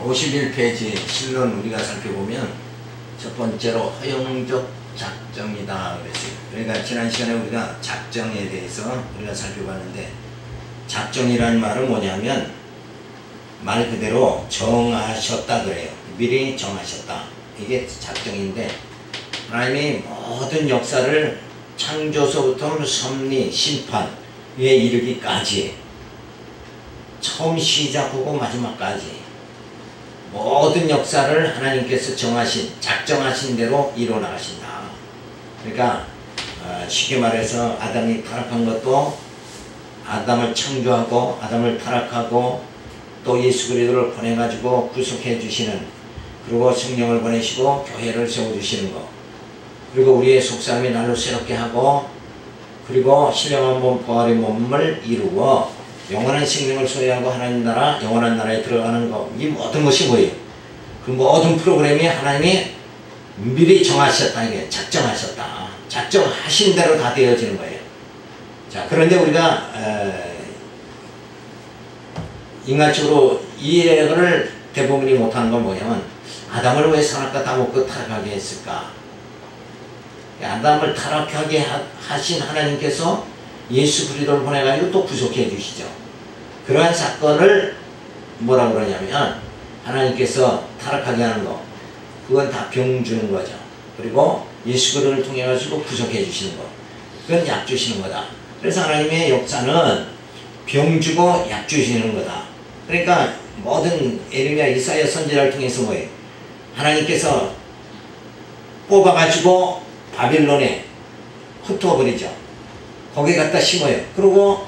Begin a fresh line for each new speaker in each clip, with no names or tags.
51페이지 실론 우리가 살펴보면 첫 번째로 허용적 작정이다 그랬어요. 그러니까 지난 시간에 우리가 작정에 대해서 우리가 살펴봤는데, 작정이라는 말은 뭐냐면 말 그대로 정하셨다 그래요. 미리 정하셨다. 이게 작정인데, 하나님이 모든 역사를 창조서부터 섭리, 심판에 이르기까지 처음 시작하고 마지막까지 모든 역사를 하나님께서 정하신, 작정하신 대로 이뤄나가신다. 그러니까 쉽게 말해서 아담이 타락한 것도 아담을 창조하고 아담을 타락하고 또 예수 그리스도를 보내가지고 구속해 주시는, 그리고 성령을 보내시고 교회를 세워주시는 것, 그리고 우리의 속사람이 날로 새롭게 하고, 그리고 신령한 몸 부활의 몸을 이루고 영원한 생명을 소유하고 하나님 나라, 영원한 나라에 들어가는 것, 이 모든 것이 뭐예요? 그 모든 프로그램이 하나님이 미리 정하셨다. 이게 작정하셨다. 작정하신 대로 다 되어지는 거예요. 자, 그런데 우리가 인간적으로 이해를 대부분이 못하는 건 뭐냐면, 아담을 왜 선악과 따먹고 타락하게 했을까? 아담을 타락하게 하신 하나님께서 예수 그리스도를 보내가지고 또 구속해 주시죠. 그러한 사건을 뭐라 그러냐면, 하나님께서 타락하게 하는 거, 그건 다 병 주는 거죠. 그리고 예수 그리스도를 통해 가지고 구속해 주시는 거, 그건 약 주시는 거다. 그래서 하나님의 역사는 병 주고 약 주시는 거다. 그러니까 모든 예레미야, 이사야 선지자를 통해서 뭐예요? 하나님께서 뽑아가지고 바빌론에 흩어버리죠. 거기에 갖다 심어요. 그리고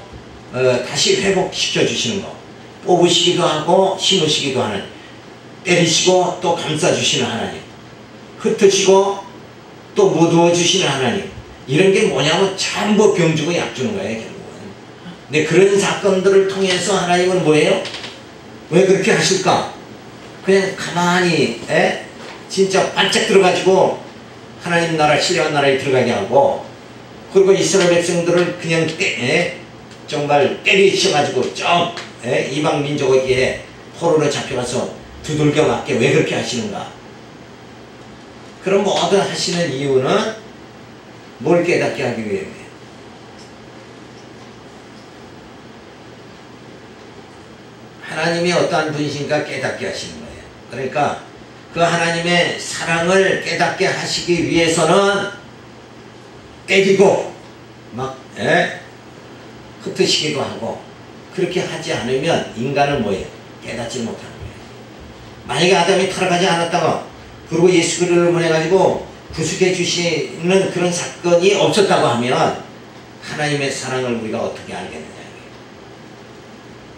다시 회복시켜 주시는 거, 뽑으시기도 하고 심으시기도 하는, 때리시고 또 감싸주시는 하나님, 흩으시고 또 묻어 주시는 하나님, 이런 게 뭐냐면 전부 병 주고 약 주는 거예요, 결국은. 근데 그런 사건들을 통해서 하나님은 뭐예요? 왜 그렇게 하실까? 그냥 가만히 진짜 반짝 들어가지고 하나님 나라, 신령한 나라에 들어가게 하고, 그리고 이스라엘 백성들을 그냥 정말 때리셔가지고 이방 민족에게 포로로 잡혀가서 두들겨 맞게 왜 그렇게 하시는가? 그런 모든 하시는 이유는 뭘 깨닫게 하기 위해서요? 하나님이 어떠한 분이신가 깨닫게 하시는 거예요. 그러니까 그 하나님의 사랑을 깨닫게 하시기 위해서는 때리고 막 흩으시기도 하고, 그렇게 하지 않으면 인간은 뭐예요? 깨닫지 못하는 거예요. 만약에 아담이 타락하지 않았다가, 그리고 예수 그리스도를 보내가지고 구속해 주시는 그런 사건이 없었다고 하면 하나님의 사랑을 우리가 어떻게 알겠느냐.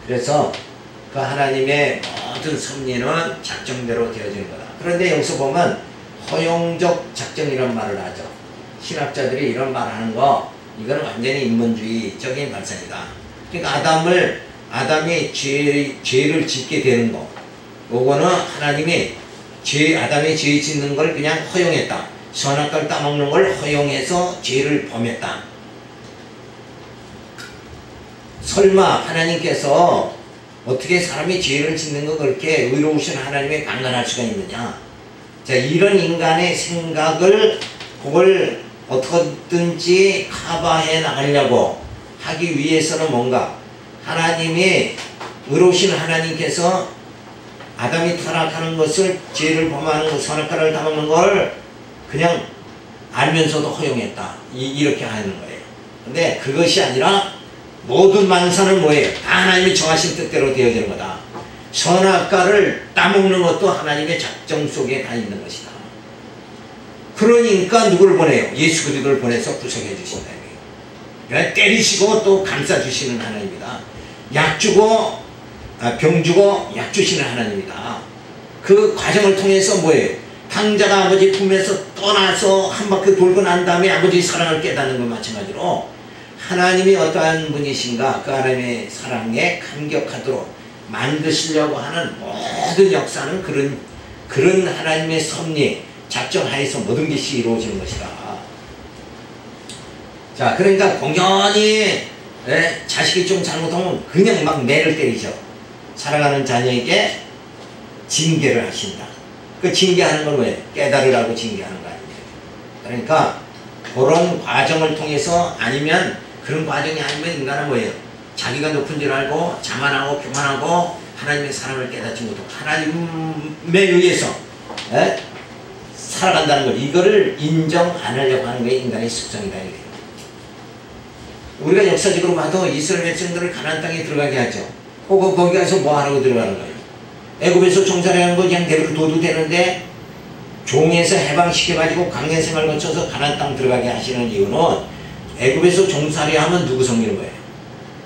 그래서 그 하나님의 모든 섭리는 작정대로 되어지는 거다. 그런데 여기서 보면 허용적 작정이라는 말을 하죠. 신학자들이 이런 말 하는 거, 이건 완전히 인본주의적인 발상이다. 그러니까 아담이 죄를 짓게 되는 거, 요거는 하나님이 아담이 죄 짓는 걸 그냥 허용했다. 선악과를 따먹는 걸 허용해서 죄를 범했다. 설마 하나님께서 어떻게 사람이 죄를 짓는 거 그렇게 의로우신 하나님에 강간할 수가 있느냐? 자, 이런 인간의 생각을, 그걸 어떻게든지 커버해 나가려고 하기 위해서는 뭔가, 하나님이 의로우신 하나님께서 아담이 타락하는 것을, 죄를 범하는 것, 선악과를 당하는 걸 그냥 알면서도 허용했다. 이렇게 하는 거예요. 근데 그것이 아니라 모든 만사는 뭐예요? 다 하나님이 정하신 뜻대로 되어지는 거다. 선악과를 따먹는 것도 하나님의 작정 속에 다 있는 것이다. 그러니까 누구를 보내요? 예수 그리스도를 보내서 구속해 주신다. 그러니까 때리시고 또 감싸주시는 하나님이다. 약 주고 병 주고 약 주시는 하나님이다. 그 과정을 통해서 뭐예요? 탕자가 아버지 품에서 떠나서 한 바퀴 돌고 난 다음에 아버지의 사랑을 깨닫는 것 마찬가지로, 하나님이 어떠한 분이신가, 그 하나님의 사랑에 감격하도록 만드시려고 하는 모든 역사는 그런 하나님의 섭리, 작정하에서 모든 것이 이루어지는 것이다. 자, 그러니까 공연히 자식이 좀 잘못하면 그냥 막 매를 때리죠. 살아가는 자녀에게 징계를 하신다. 그 징계하는 건 왜? 깨달으라고 징계하는 거 아니에요. 그러니까 그런 과정을 통해서 아니면 그런 과정이 아니면 인간은 뭐예요? 자기가 높은 줄 알고 자만하고 교만하고 하나님의 사랑을 깨닫지 못하고 하나님에 의해서 살아간다는 걸 이거를 인정 안 하려고 하는 게 인간의 습성이다 이거예요. 우리가 역사적으로 봐도 이스라엘 백성들을 가나안 땅에 들어가게 하죠. 혹은 거기 가서 뭐 하라고 들어가는 거예요? 애굽에서 종살이하는 거 그냥 내버려 둬도 되는데 종에서 해방시켜가지고 강제 생활 거쳐서 가나안 땅 들어가게 하시는 이유는 애굽에서 종살이하면 누구 섬기는 거예요?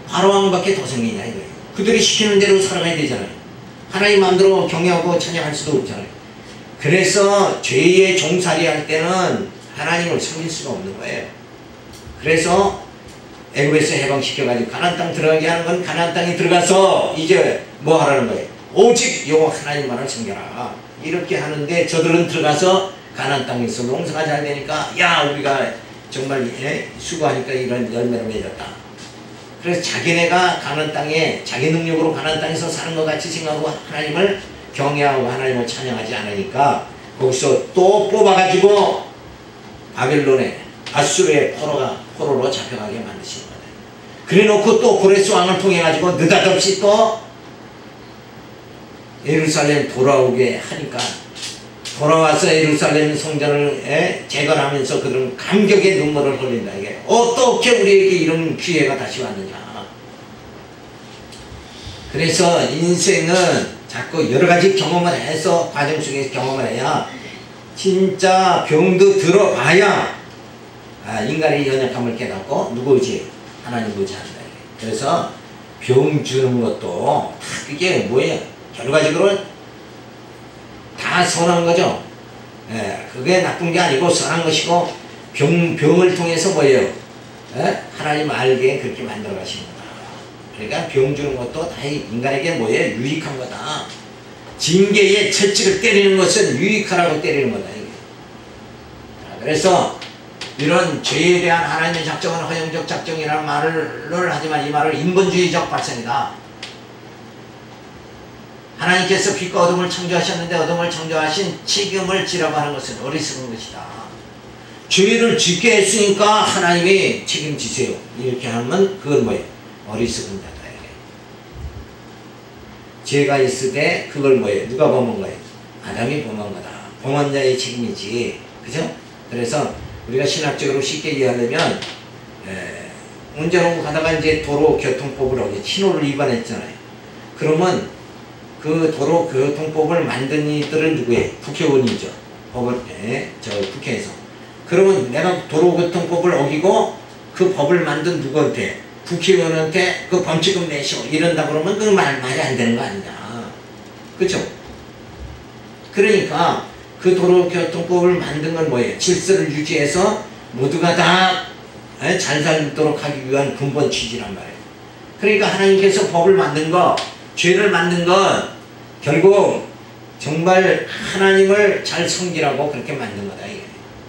바로 왕밖에 더 섬기냐 이거예요. 그들이 시키는 대로 살아가야 되잖아요. 하나님 마음대로 경외하고 찬양할 수도 없잖아요. 그래서 죄의 종살이 할 때는 하나님을 섬길 수가 없는 거예요. 그래서 애굽에서 해방시켜가지고 가나안 땅 들어가게 하는 건 가나안 땅에 들어가서 이제 뭐 하라는 거예요? 오직 여호와 하나님만을 섬겨라. 이렇게 하는데 저들은 들어가서 가나안 땅에서 농사가 잘 되니까 야 우리가 정말 수고하니까 이런 열매를 맺었다. 그래서 자기네가 가나안 땅에 자기 능력으로 가나안 땅에서 사는 것 같이 생각하고 하나님을 경외하고 하나님을 찬양하지 않으니까 거기서 또 뽑아가지고 바벨론에 아수르의 포로로 잡혀가게 만드신 거예요. 그래놓고 또 고레스 왕을 통해 가지고 느닷없이 또 예루살렘 돌아오게 하니까 돌아와서 예루살렘 성전을 재건하면서 그런 감격의 눈물을 흘린다. 이게 어떻게 우리에게 이런 기회가 다시 왔느냐. 그래서 인생은 자꾸 여러 가지 경험을 해서 과정 속에서 경험을 해야 진짜 병도 들어봐야 인간의 연약함을 깨닫고 누구 의지? 하나님 의지한다. 그래서 병 주는 것도 다 그게 뭐예요? 결과적으로 다 선한 거죠. 그게 나쁜 게 아니고 선한 것이고 병을 통해서 뭐예요? 하나님 알게 그렇게 만들어 가신 거다. 그러니까 병 주는 것도 다 인간에게 뭐예요? 유익한 거다. 징계의 채찍을 때리는 것은 유익하라고 때리는 거다. 이게. 그래서 이런 죄에 대한 하나님의 작정은 허용적 작정이라는 말을 하지만 이 말을 인본주의적 발상이다. 하나님께서 빛과 어둠을 창조하셨는데 어둠을 창조하신 책임을 지라고 하는 것은 어리석은 것이다. 죄를 짓게 했으니까 하나님이 책임지세요. 이렇게 하면 그건 뭐예요? 어리석은 자다. 죄가 있을 때 그걸 뭐예요? 누가 범한 거예요? 아담이 범한 거다. 범한 자의 책임이지. 그죠? 그래서 우리가 신학적으로 쉽게 이해하려면 운전하고 가다가 이제 도로교통법을 어기 신호를 위반했잖아요. 그러면 그 도로교통법을 만든 이들은 누구예요? 국회의원이죠. 국회에서. 그러면 내가 도로교통법을 어기고 그 법을 만든 누구한테? 국회의원한테 그 범칙금 내시오. 이런다 그러면 그 말이 안 되는 거 아니냐. 그쵸? 그러니까 그 도로교통법을 만든 건 뭐예요? 질서를 유지해서 모두가 다 잘 살도록 하기 위한 근본 취지란 말이에요. 그러니까 하나님께서 법을 만든 거, 죄를 만든 건 결국 정말 하나님을 잘 섬기라고 그렇게 만든 거다. 이게.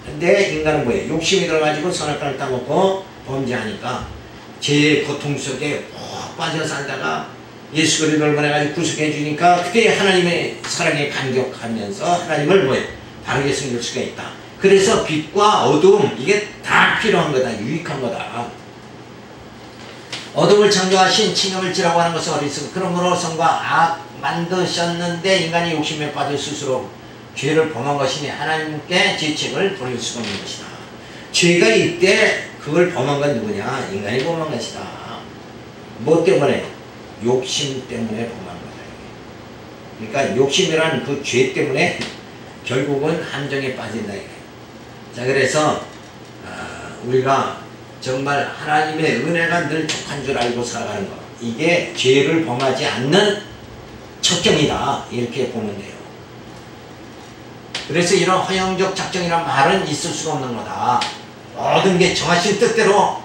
근데 인간은 뭐예요? 욕심이 들어가지고 선악과를 따먹고 범죄하니까 죄의 고통 속에 푹 빠져 살다가 예수 그리스도를 보내가지고 구속해 주니까 그때 하나님의 사랑에 감격하면서 하나님을 뭐예요? 바르게 섬길 수가 있다. 그래서 빛과 어둠 이게 다 필요한 거다. 유익한 거다. 어둠을 창조하신 칭함을 지라고 하는 것은 어리석고 그러므로 선과 악 만드셨는데 인간이 욕심에 빠져 스스로 죄를 범한 것이니 하나님께 죄책을 돌릴 수가 없는 것이다. 죄가 이때 그걸 범한 건 누구냐? 인간이 범한 것이다. 뭐 때문에? 욕심 때문에 범한 거다. 그러니까 욕심이란 그 죄 때문에 결국은 함정에 빠진다. 자, 그래서 우리가 정말 하나님의 은혜가 늘 족한 줄 알고 살아가는 것, 이게 죄를 범하지 않는 척경이다. 이렇게 보면 돼요. 그래서 이런 허용적 작정이란 말은 있을 수가 없는 거다. 모든 게 정하신 뜻대로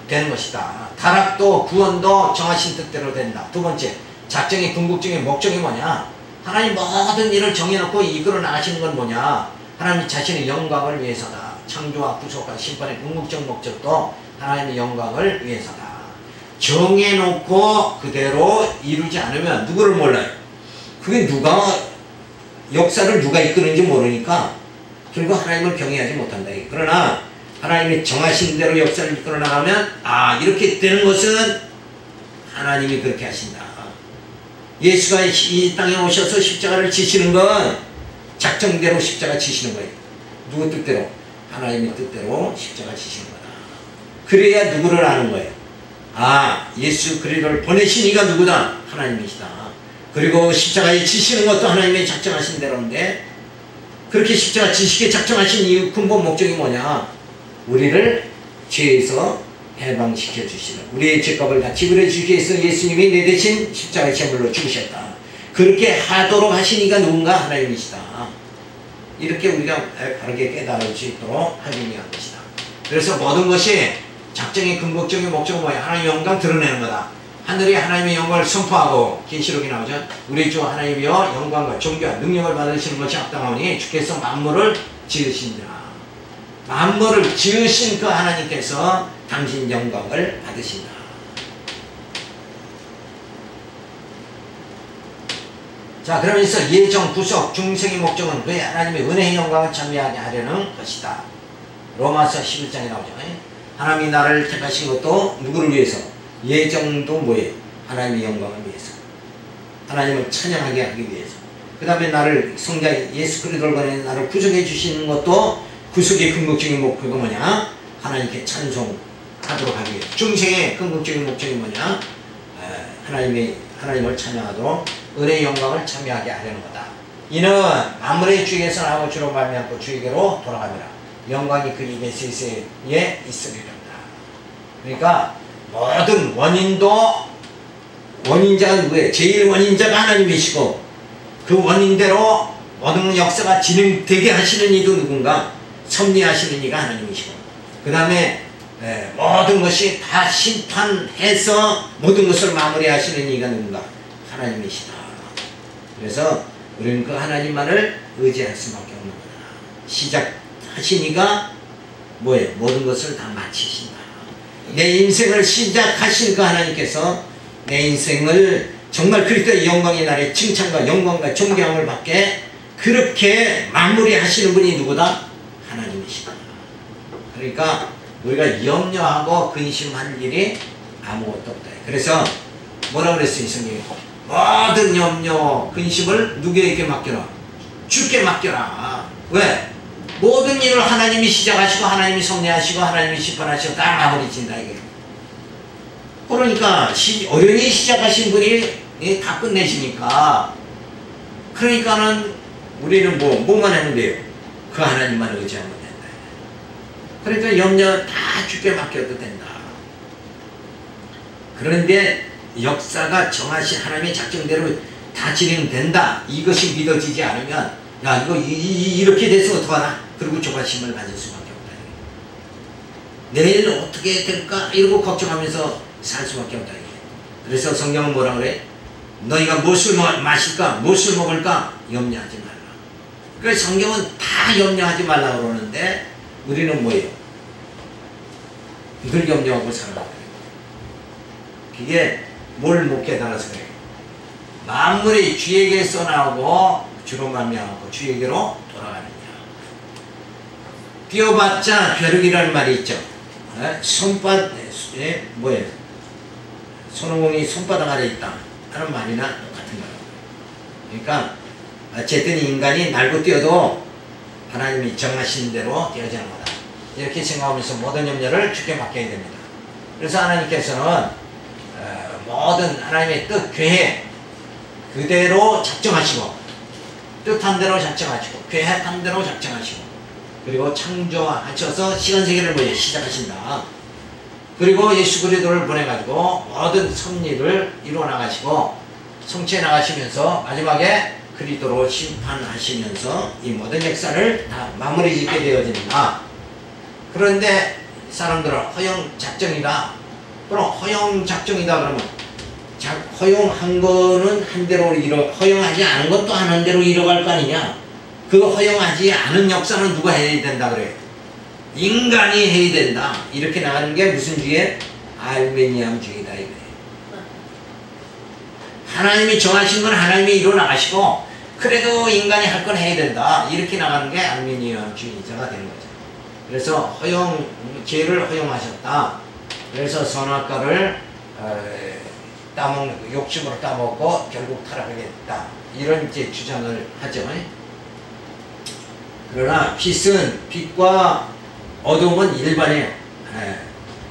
되는 것이다. 타락도 구원도 정하신 뜻대로 된다. 두 번째, 작정의 궁극적인 목적이 뭐냐? 하나님 모든 일을 정해놓고 이끌어 나가시는 건 뭐냐? 하나님 자신의 영광을 위해서다. 창조와 구속과 심판의 궁극적 목적도 하나님의 영광을 위해서다. 정해놓고 그대로 이루지 않으면 누구를 몰라요? 그게 누가 역사를 누가 이끄는지 모르니까 결국 하나님을 경외하지 못한다. 그러나 하나님이 정하신 대로 역사를 이끌어 나가면 이렇게 되는 것은 하나님이 그렇게 하신다. 예수가 이 땅에 오셔서 십자가를 지시는 건 작정대로 십자가 지시는 거예요. 누구 뜻대로? 하나님의 뜻대로 십자가 지시는 거다. 그래야 누구를 아는 거예요. 예수 그리스도를 보내신 이가 누구다? 하나님이시다. 그리고 십자가에 지시는 것도 하나님의 작정하신 대로인데, 그렇게 십자가 지시게 작정하신 이유 근본 목적이 뭐냐? 우리를 죄에서 해방시켜 주시는, 우리의 죄값을 다 지불해 주시기 위해서 예수님이 내 대신 십자가의 제물로 죽으셨다. 그렇게 하도록 하신 이가 누군가? 하나님이시다. 이렇게 우리가 바르게 깨달을 수 있도록 하기 위한 것이다. 그래서 모든 것이 작정의 근본적인 목적은 뭐야? 하나님의 영광 드러내는 거다. 하늘이 하나님의 영광을 선포하고, 계시록이 나오죠. 우리 주 하나님이여 영광과 존귀와 능력을 받으시는 것이 합당하오니 주께서 만물을 지으신다. 만물을 지으신 그 하나님께서 당신 영광을 받으신다. 자, 그러면서 예정, 구속, 중생의 목적은 그의 하나님의 은혜의 영광을 참여하게 하려는 것이다. 로마서 11장에 나오죠. 하나님이 나를 택하신 것도 누구를 위해서? 예정도 뭐예요? 하나님의 영광을 위해서, 하나님을 찬양하게 하기 위해서. 그 다음에 나를 성자 예수 그리스도를 보내 나를 구속해 주시는 것도 구속의 궁극적인 목표가 뭐냐? 하나님께 찬송하도록 하기 위해서. 중생의 궁극적인 목적이 뭐냐? 하나님을 찬양하도록 은혜의 영광을 참여하게 하려는 거다. 이는 만물의 주에서 나고 주로 말미암고 주에게로 돌아갑니다. 영광이 그 입에 세세에 있으리라. 그러니까 모든 원인자가 누구예요? 제일 원인자가 하나님이시고, 그 원인대로 모든 역사가 진행되게 하시는 이도 누군가? 섭리하시는 이가 하나님이시고, 그 다음에 모든 것이 다 심판해서 모든 것을 마무리하시는 이가 누군가? 하나님이시다. 그래서 우리는 그 하나님만을 의지할 수밖에 없는 거다. 시작하신 이가 뭐예요? 모든 것을 다 마치신다. 내 인생을 시작하신 그 하나님께서 내 인생을 정말 그리스도의 영광의 날에 칭찬과 영광과 존경을 받게 그렇게 마무리하시는 분이 누구다? 하나님이시다. 그러니까 우리가 염려하고 근심할 일이 아무것도 없다. 그래서 뭐라 그랬어요, 성경이? 모든 염려, 근심을 누구에게 맡겨라? 주께 맡겨라. 왜? 모든 일을 하나님이 시작하시고 하나님이 섭리하시고 하나님이 심판하시고 다 마무리 진다 이게. 그러니까 어련히 시작하신 분이 다 끝내시니까, 그러니까는 우리는 뭐만 하면 돼요? 그 하나님만 의지하면 된다. 그러니까 염려 다 주께 맡겨도 된다. 그런데 역사가 정하신 하나님의 작정대로 다 진행된다. 이것이 믿어지지 않으면 이거 이렇게 돼서 어떡하나? 그리고 조바심을 가질 수밖에 없다. 내일 어떻게 될까? 이러고 걱정하면서 살 수밖에 없다. 그래서 성경은 뭐라 그래? 너희가 무엇을 마실까? 무엇을 먹을까? 염려하지 말라. 그래서 성경은 다 염려하지 말라 그러는데 우리는 뭐예요? 늘 염려하고 살아가요. 그게 뭘 못 깨달아서 그래요. 만물이 주에게서 나오고 주로 말미암고 주에게로 돌아가느냐. 뛰어봤자 벼룩이라는 말이 있죠. 뭐예요? 손오공이 손바닥 아래 있다 하는 말이나 똑같은 거예요. 그러니까 어쨌든 인간이 날고 뛰어도 하나님이 정하신 대로 뛰어지는 거다. 이렇게 생각하면서 모든 염려를 주께 맡겨야 됩니다. 그래서 하나님께서는 모든 하나님의 뜻, 계획 그대로 작정하시고, 뜻한 대로 작정하시고, 계획한 대로 작정하시고, 그리고 창조하셔서 시간세계를 먼저 시작하신다. 그리고 예수 그리스도를 보내가지고 모든 섭리를 이루어나가시고 성취해 나가시면서 마지막에 그리스도로 심판하시면서 이 모든 역사를 다 마무리 짓게 되어진다. 그런데 사람들은 허용 작정이다. 그럼 허용 작정이다 그러면 허용한 거는 한 대로 허용하지 않은 것도 하는 대로 이뤄갈 거 아니냐. 그 허용하지 않은 역사는 누가 해야 된다 그래요? 인간이 해야 된다. 이렇게 나가는 게 무슨 주의? 알메니안주의다 이거예요. 하나님이 정하신 건 하나님이 이뤄나가시고 그래도 인간이 할 건 해야 된다. 이렇게 나가는 게 아르미니아주의자가 되는 거죠. 그래서 죄를 허용하셨다. 그래서 선악과를 따먹는, 욕심으로 따먹고 결국 타락하게 됐다. 이런 이제 주장을 하죠. 그러나 빛과 어둠은 일반이에요.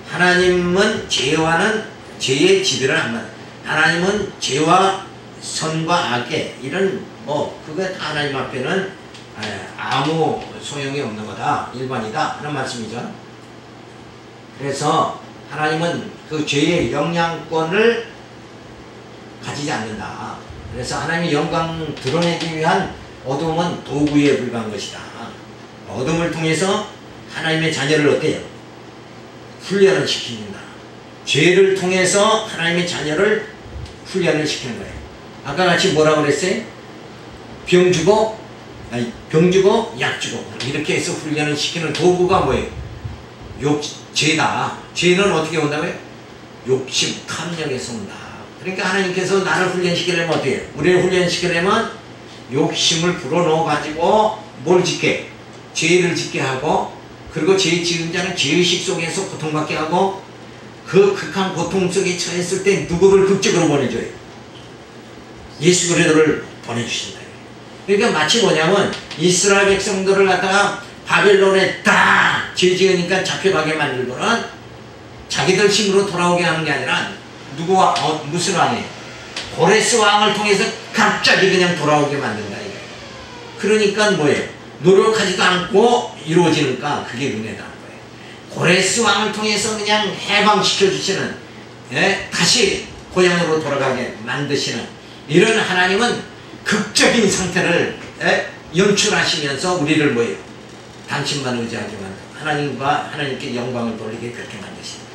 하나님은 죄의 지배를 안 받아요. 하나님은 죄와 선과 악의 이런 그거 다 하나님 앞에는 아무 소용이 없는 거다. 일반이다 하는 말씀이죠. 그래서 하나님은 그 죄의 영향권을 가지지 않는다. 그래서 하나님의 영광 드러내기 위한 어둠은 도구에 불과한 것이다. 어둠을 통해서 하나님의 자녀를 어때요? 훈련을 시킨다. 죄를 통해서 하나님의 자녀를 훈련을 시키는 거예요. 아까 같이 뭐라고 그랬어요? 병 주고 약 주고 이렇게 해서 훈련을 시키는 도구가 뭐예요? 죄다. 죄는 어떻게 온다고요? 욕심, 탐욕에서 온다. 그러니까 하나님께서 나를 훈련시키려면 어떻게 해요? 우리를 훈련시키려면 욕심을 불어넣어 가지고 뭘 짓게? 죄를 짓게 하고, 그리고 죄 지은 자는 죄의식 속에서 고통받게 하고, 그 극한 고통 속에 처했을 때 누구를 극적으로 보내줘요? 예수 그리스도를 보내주신다. 그러니까 마치 뭐냐면 이스라엘 백성들을 갖다가 바벨론에 다 죄 지으니까 잡혀가게 만들고는 자기들 힘으로 돌아오게 하는 게 아니라 누구와 무슨 왕이에요? 고레스 왕을 통해서 갑자기 그냥 돌아오게 만든다. 그러니까 뭐예요? 노력하지도 않고 이루어지니까 그게 은혜다는 거예요. 고레스 왕을 통해서 그냥 해방시켜 주시는, 다시 고향으로 돌아가게 만드시는 이런 하나님은 극적인 상태를 연출하시면서 우리를 뭐예요? 당신만 의지하게 만들고 하나님과 하나님께 영광을 돌리게 그렇게 만드십니다.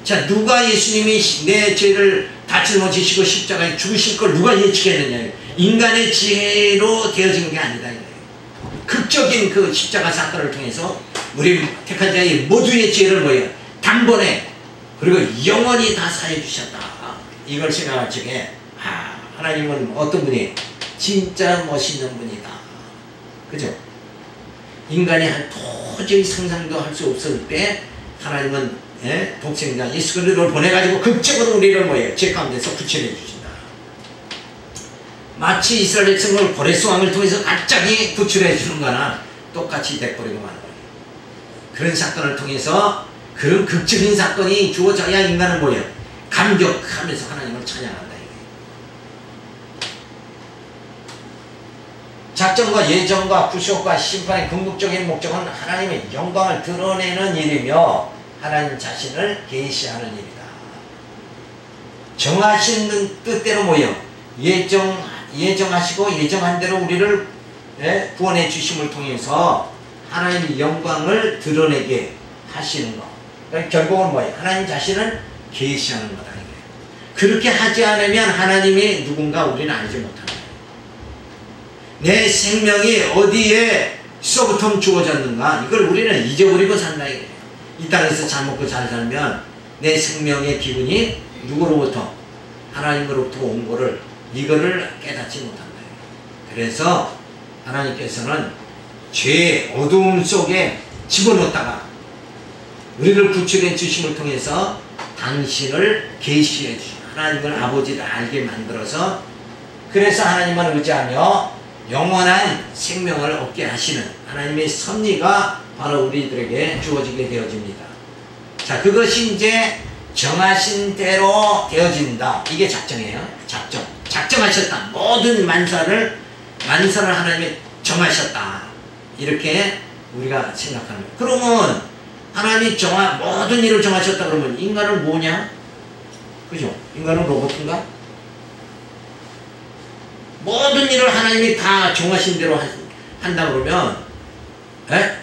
자, 누가 예수님이 내 죄를 다 짊어지시고 십자가에 죽으실 걸 누가 예측했느냐? 인간의 지혜로 되어진 게 아니다. 극적인 그 십자가 사건을 통해서 우리 택한 자의 모두의 죄를 뭐예요? 단번에 그리고 영원히 다 사해 주셨다. 이걸 생각할 적에 하나님은 어떤 분이 진짜 멋있는 분이다. 그죠? 인간이 도저히 상상도 할 수 없을 때 하나님은 독생자 예수 그리스도를 보내가지고 극적으로 우리를 뭐예요? 죄 가운데서 구출해 주신다. 마치 이스라엘 백성을 고레스 왕을 통해서 갑자기 구출해 주는 거나 똑같이 돼버리고 마는 거예요. 그런 사건을 통해서 그런 극적인 사건이 주어져야 인간은 뭐예요? 감격하면서 하나님을 찬양한다. 작정과 예정과 구속과 심판의 궁극적인 목적은 하나님의 영광을 드러내는 일이며 하나님 자신을 계시하는 일이다. 정하신 뜻대로 뭐예요? 예정하시고 예정한 대로 우리를 구원해 주심을 통해서 하나님의 영광을 드러내게 하시는 것. 그러니까 결국은 뭐예요? 하나님 자신을 계시하는 거다. 그렇게 하지 않으면 하나님이 누군가 우리는 알지 못합니다. 내 생명이 어디에서부터 주어졌는가 이걸 우리는 잊어버리고 산다. 이 땅에서 잘 먹고 잘 살면 내 생명의 기분이 누구로부터? 하나님으로부터 온 거를 이거를 깨닫지 못한다. 그래서 하나님께서는 죄의 어두움 속에 집어넣었다가 우리를 구출해 주심을 통해서 당신을 계시해 주신 하나님을 아버지를 알게 만들어서 그래서 하나님만 의지하며 영원한 생명을 얻게 하시는 하나님의 섭리가 바로 우리들에게 주어지게 되어집니다. 자, 그것이 이제 정하신 대로 되어진다. 이게 작정이에요. 작정하셨다. 모든 만사를 하나님이 정하셨다. 이렇게 우리가 생각하는 거예요. 그러면 하나님이 모든 일을 정하셨다 그러면 인간은 뭐냐? 그죠? 인간은 로봇인가? 모든 일을 하나님이 다 정하신 대로 한다 그러면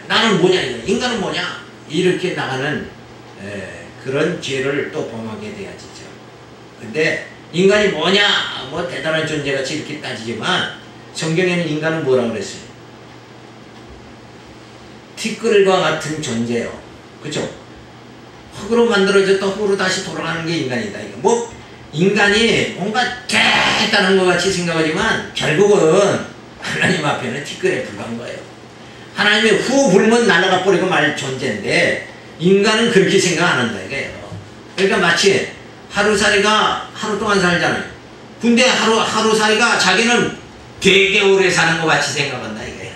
나는 뭐냐? 인간은 뭐냐? 이렇게 나가는 그런 죄를 또 범하게 되어지죠. 근데 인간이 뭐냐? 뭐 대단한 존재같이 이렇게 따지지만 성경에는 인간은 뭐라고 그랬어요? 티끌과 같은 존재요. 그죠? 흙으로 만들어졌다 흙으로 다시 돌아가는 게 인간이다. 뭐 인간이 뭔가 대단한 것 같이 생각하지만 결국은 하나님 앞에는 티끌에 불과한 거예요. 하나님의 후 불면 날아가 버리고 말 존재인데 인간은 그렇게 생각 안 한다 이거예요. 그러니까 마치 하루살이가 하루 동안 살잖아요. 근데 하루살이가 자기는 되게 오래 사는 것 같이 생각한다 이거예요.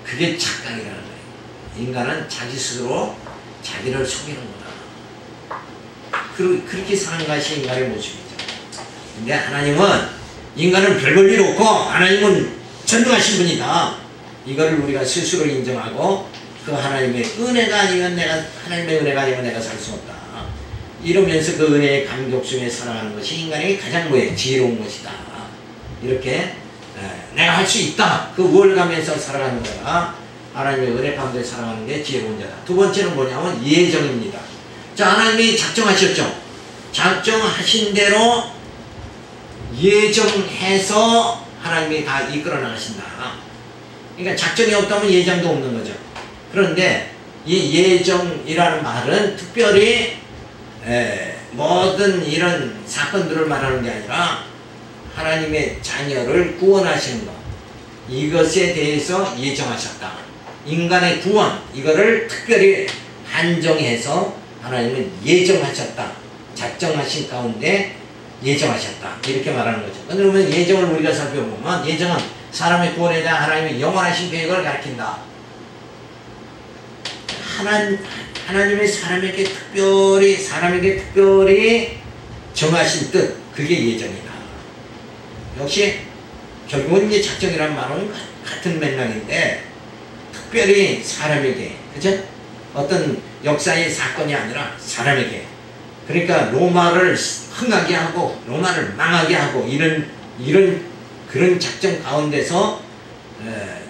그게 착각이라는 거예요. 인간은 자기 스스로 자기를 속이는 거다. 그렇게 사는 것이 인간의 모습이죠. 근데 하나님은 인간은 별 볼 일 없고 하나님은 전능하신 분이다. 이거를 우리가 스스로 인정하고 그 하나님의 은혜가 아니면 하나님의 은혜가 아니면 내가 살 수 없다. 이러면서 그 은혜의 감격 속에 살아가는 것이 인간에게 가장 지혜로운 것이다. 이렇게 내가 할 수 있다. 그 우월감에서 살아가는 거야. 하나님의 은혜 가운데 살아가는 게 지혜로운 자다. 두 번째는 뭐냐면 예정입니다. 자, 하나님이 작정하셨죠. 작정하신 대로 예정해서 하나님이 다 이끌어 나가신다. 그러니까 작정이 없다면 예정도 없는 거죠. 그런데 이 예정이라는 말은 특별히 모든 이런 사건들을 말하는 게 아니라 하나님의 자녀를 구원하시는 것, 이것에 대해서 예정하셨다. 인간의 구원, 이거를 특별히 한정해서 하나님은 예정하셨다. 작정하신 가운데 예정하셨다. 이렇게 말하는 거죠. 그러면 예정을 우리가 살펴보면 예정은 사람의 구원에 대한 하나님의 영원하신 계획을 가리킨다. 하나님의 사람에게 특별히 정하신 뜻, 그게 예정이다. 역시 결국은 이제 작정이라는 말은 같은 맥락인데 특별히 사람에게, 그죠? 어떤 역사의 사건이 아니라 사람에게, 그러니까 로마를 흥하게 하고 로마를 망하게 하고 이런 그런 작정 가운데서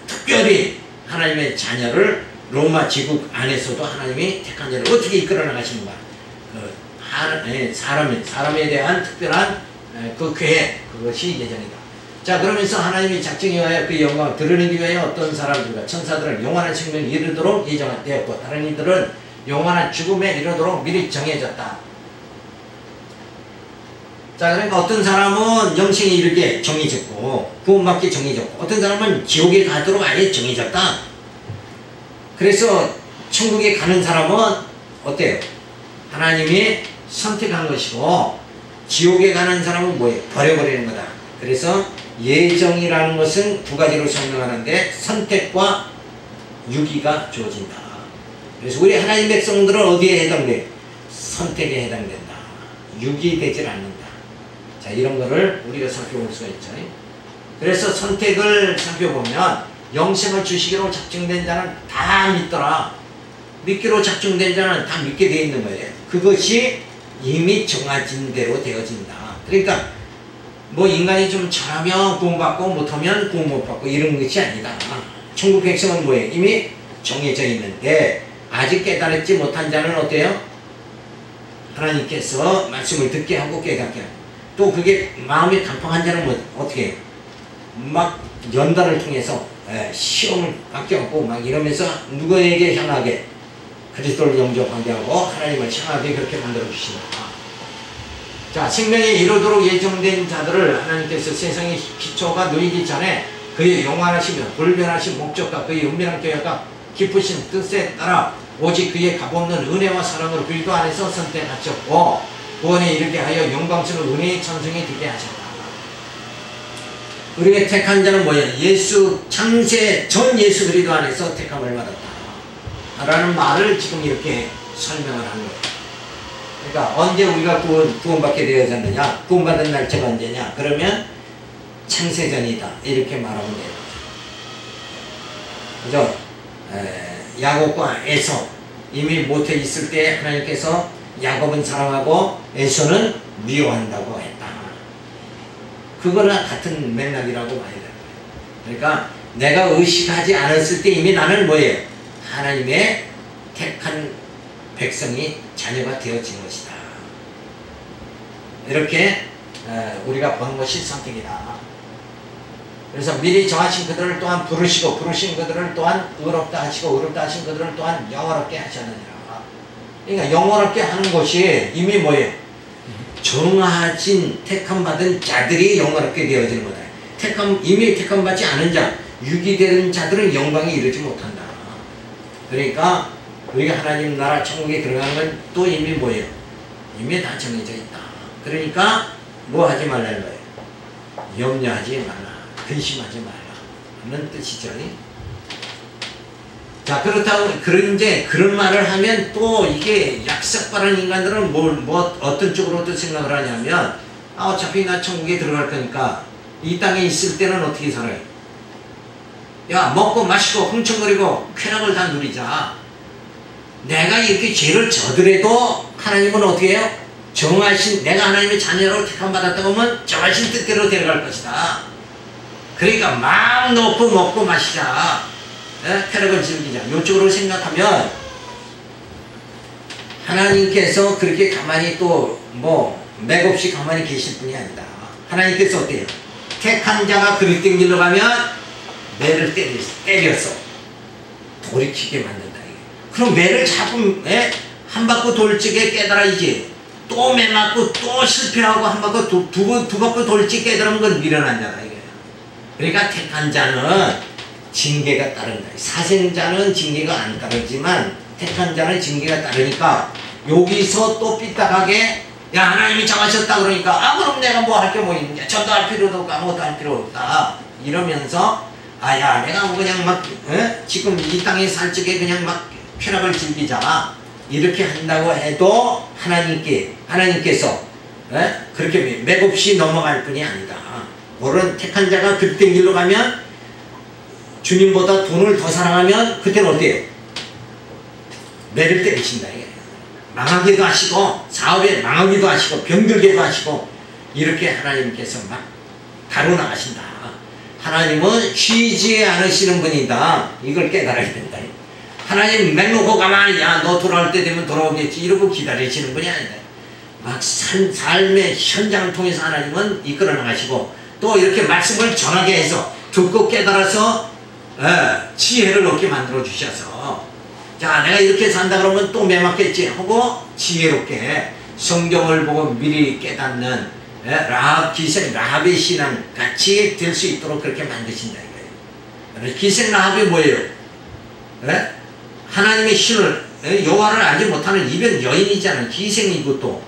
특별히 하나님의 자녀를 로마 지국 안에서도 하나님이 택한 자를 어떻게 이끌어 나가시는가, 사람에 대한 특별한 그 계획, 그것이 예정이다. 자, 그러면서 하나님이 작정에 의하여 그 영광을 드러내기 위하여 어떤 사람들과 천사들을 영원한 생명에 이르도록 예정되었고 다른 이들은 영원한 죽음에 이르도록 미리 정해졌다. 자, 그러니까 어떤 사람은 영생에 이르게 정해졌고 구원받기 정해졌고 어떤 사람은 지옥에 가도록 아예 정해졌다. 그래서 천국에 가는 사람은 어때요? 하나님이 선택한 것이고 지옥에 가는 사람은 뭐예요? 버려버리는 거다. 그래서 예정이라는 것은 두 가지로 설명하는데 선택과 유기가 주어진다. 그래서 우리 하나님 백성들은 어디에 해당돼? 선택에 해당된다. 유기되질 않는다. 자, 이런 거를 우리가 살펴볼 수가 있죠. 그래서 선택을 살펴보면 영생을 주시기로 작정된 자는 다 믿더라. 믿기로 작정된 자는 다 믿게 되어 있는 거예요. 그것이 이미 정해진 대로 되어진다. 그러니까 뭐 인간이 좀 잘하면 구원받고 못하면 구원 못 받고 이런 것이 아니다. 천국 백성은 뭐예요? 이미 정해져 있는데 아직 깨달지 못한 자는 어때요? 하나님께서 말씀을 듣게 하고 깨닫게 하고 또 그게 마음이 간파한 자는 뭐 어떻게 해요? 막 연단을 통해서 시험을 맡겨갖고 막 이러면서 누구에게 향하게? 그리스도를 영접하게 하고 하나님을 향하게 그렇게 만들어 주신다. 자, 생명에 이르도록 예정된 자들을 하나님께서 세상의 기초가 놓이기 전에 그의 영원하시며 불변하신 목적과 그의 은밀한 계획과 깊으신 뜻에 따라 오직 그의 값없는 은혜와 사랑으로 그리스도 안에서 선택하셨고 구원에 이르게 하여 영광스러운 은혜의 천성이 되게 하셨다. 우리의 택한 자는 뭐예요? 예수 창세 전 예수 그리스도 안에서 택함을 받았다 라는 말을 지금 이렇게 설명을 한 거예요. 그러니까 언제 우리가 구원받게 되어졌느냐, 구원받은 날짜가 언제냐, 그러면 창세전이다 이렇게 말하면 돼요. 그죠? 야곱과 에서 이미 모태 있을 때 하나님께서 야곱은 사랑하고 에서는 미워한다고 했다. 그거나 같은 맥락이라고 봐야 돼요. 그러니까 내가 의식하지 않았을 때 이미 나는 뭐예요? 하나님의 택한 백성이 자녀가 되어진 것이다. 이렇게 우리가 보는 것이 선택이다. 그래서 미리 정하신 그들을 또한 부르시고 부르신 그들을 또한 의롭다 하시고 의롭다 하신 그들을 또한 영원롭게 하셨느니라. 그러니까 영원롭게 하는 것이 이미 뭐예요? 정하진 택함 받은 자들이 영원롭게 되어지는 거다. 이미 택함받지 않은 자, 유기되는 자들은 영광에 이르지 못한다. 그러니까 우리가 하나님 나라 천국에 들어가는 건 또 이미 뭐예요? 이미 다 정해져 있다. 그러니까 뭐 하지 말라는 거예요? 염려하지 말라. 근심하지 말라. 하는 뜻이죠. 자, 그렇다고, 그런 말을 하면 또 이게 약삭빠른 인간들은 어떤 쪽으로 또 생각을 하냐면, 어차피 나 천국에 들어갈 거니까 이 땅에 있을 때는 어떻게 살아요? 야, 먹고 마시고 흥청거리고 쾌락을 다 누리자. 내가 이렇게 죄를 저더라도 하나님은 어떻게 해요? 내가 하나님의 자녀로 택함받았다고 하면 정하신 뜻대로 데려갈 것이다. 그러니까 마음 놓고 먹고 마시자. 쾌락을 즐기자. 이쪽으로 생각하면 하나님께서 그렇게 가만히 또 맥없이 가만히 계실 분이 아니다. 하나님께서 어때요? 택한 자가 그릇된 길로 가면 매를 때려서 돌이키게 만든다. 그럼 매를 자꾸 한 바퀴 돌 적에 깨달아야지. 또 매 맞고 또 실패하고 한 바퀴 두 바퀴 돌 적에 깨달으면 그건 미련한 자다. 그러니까 택한 자는 징계가 따른다. 사생자는 징계가 안 따르지만 택한 자는 징계가 따르니까 여기서 또 삐딱하게 야, 하나님이 정하셨다 그러니까 그럼 내가 뭐 할 게 뭐 있냐, 전도할 필요도 없고 아무것도 할 필요 없다 이러면서 야, 내가 뭐 그냥 막 지금 이 땅에 살 적에 그냥 막 쾌락을 즐기자 이렇게 한다고 해도 하나님께서 그렇게 맥없이 넘어갈 뿐이 아니다. 그런 택한 자가 그릇된 길로 가면 주님보다 돈을 더 사랑하면 그때는 어때요? 매를 때리신다. 망하기도 하시고 사업에 망하기도 하시고 병들게도 하시고 이렇게 하나님께서 막 다뤄나가신다. 하나님은 쉬지 않으시는 분이다. 이걸 깨달아야 된다. 하나님 맹놓고 가만히 너 돌아올 때 되면 돌아오겠지 이러고 기다리시는 분이 아니다. 막 삶의 현장을 통해서 하나님은 이끌어 나가시고 또 이렇게 말씀을 전하게 해서 듣고 깨달아서 지혜를 얻게 만들어 주셔서 자, 내가 이렇게 산다 그러면 또 매맞겠지 하고 지혜롭게 성경을 보고 미리 깨닫는 기생 라합의 신앙 같이 될 수 있도록 그렇게 만드신다 이거예요. 기생 라합이 뭐예요? 하나님의 신을 여호와를 알지 못하는 이변 여인이잖아요. 기생이고 또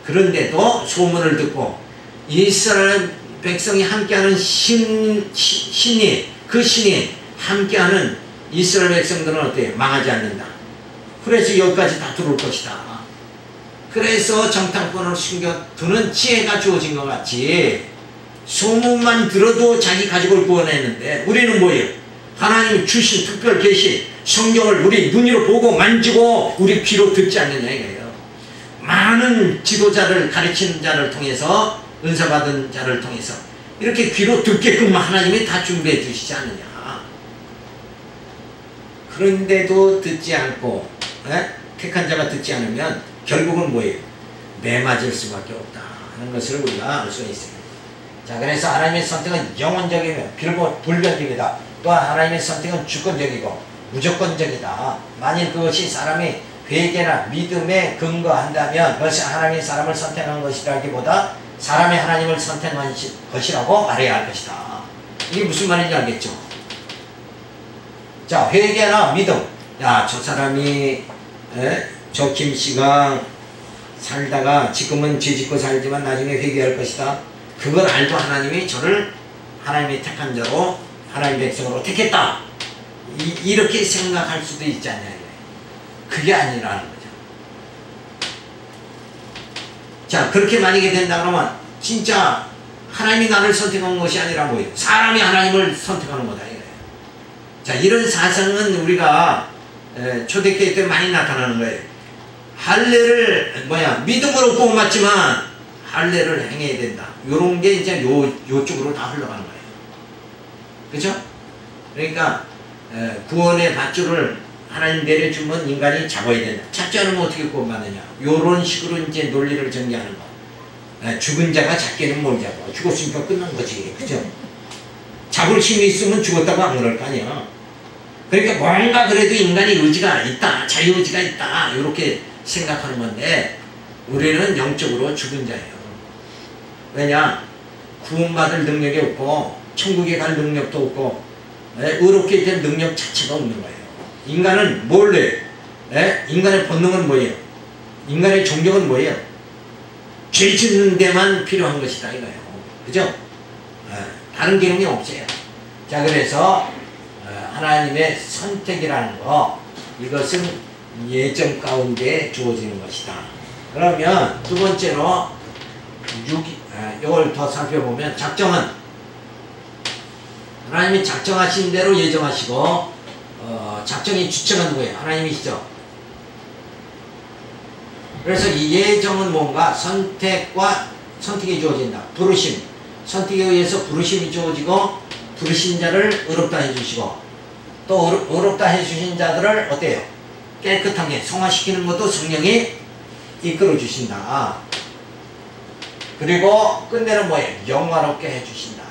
그런데도 소문을 듣고 이스라엘 백성이 함께하는 신이 함께하는 이스라엘 백성들은 어때요? 망하지 않는다. 그래서 여기까지 다 들어올 것이다. 그래서 정탐꾼을 숨겨두는 지혜가 주어진 것 같이 소문만 들어도 자기 가족을 구원했는데 우리는 뭐예요? 하나님 주신 특별 계시 성경을 우리 눈으로 보고 만지고 우리 귀로 듣지 않느냐 이거예요. 많은 지도자를 가르치는 자를 통해서 은사받은 자를 통해서 이렇게 귀로 듣게끔 하나님이 다 준비해 주시지 않느냐. 그런데도 듣지 않고 택한 자가 듣지 않으면 결국은 뭐예요? 매맞을 수밖에 없다 하는 것을 우리가 알 수가 있습니다. 자, 그래서 하나님의 선택은 영원적이며 불변적이다. 또한 하나님의 선택은 주권적이고 무조건적이다. 만일 그것이 사람의 회개나 믿음에 근거한다면 그것이 하나님의 사람을 선택한 것이라기보다 사람이 하나님을 선택한 것이라고 말해야 할 것이다. 이게 무슨 말인지 알겠죠? 자, 회개나 믿음. 야, 저 사람이 저 김씨가 살다가 지금은 죄짓고 살지만 나중에 회개할 것이다. 그걸 알고 하나님이 저를 하나님의 택한 자로 하나님 백성으로 택했다. 이렇게 생각할 수도 있지 않냐. 그게 아니라는 거죠. 자, 그렇게 만약에 된다 그러면 진짜 하나님이 나를 선택한 것이 아니라 뭐예요? 사람이 하나님을 선택하는 거다. 자, 이런 사상은 우리가 초대교회 때 많이 나타나는 거예요. 할례를 믿음으로 구원받지만 할례를 행해야 된다. 요런 게 이제 요쪽으로 다 흘러가는 거예요. 그죠? 그러니까 구원의 밧줄을 하나님 내려주면 인간이 잡아야 된다. 잡지 않으면 어떻게 구원받느냐. 요런 식으로 이제 논리를 전개하는 거. 죽은 자가 잡기는 뭘 잡아. 죽었으니까 끝난 거지. 그죠? 잡을 힘이 있으면 죽었다고 안 그럴 거 아니야. 그러니까 뭔가 그래도 인간이 의지가 있다. 자유의지가 있다. 이렇게 생각하는 건데 우리는 영적으로 죽은 자예요. 왜냐? 구원받을 능력이 없고 천국에 갈 능력도 없고 의롭게 될 능력 자체가 없는 거예요. 인간은 뭘 해요? 인간의 본능은 뭐예요? 인간의 종교는 뭐예요? 죄 짓는 데만 필요한 것이다 이거예요. 그죠? 다른 기능이 없어요. 자, 그래서 하나님의 선택이라는 거, 이것은 예정 가운데 주어지는 것이다. 그러면 두 번째로 이걸 더 살펴보면, 작정은 하나님이 작정하신 대로 예정하시고, 작정의 주체가 누구예요? 하나님이시죠. 그래서 이 예정은 뭔가 선택이 주어진다. 부르심, 선택에 의해서 부르심이 주어지고, 부르신 자를 의롭다 해주시고, 또 의롭다 해주신 자들을 어때요? 깨끗하게 성화시키는 것도 성령이 이끌어 주신다. 그리고 끝내는 뭐예요? 영화롭게 해주신다.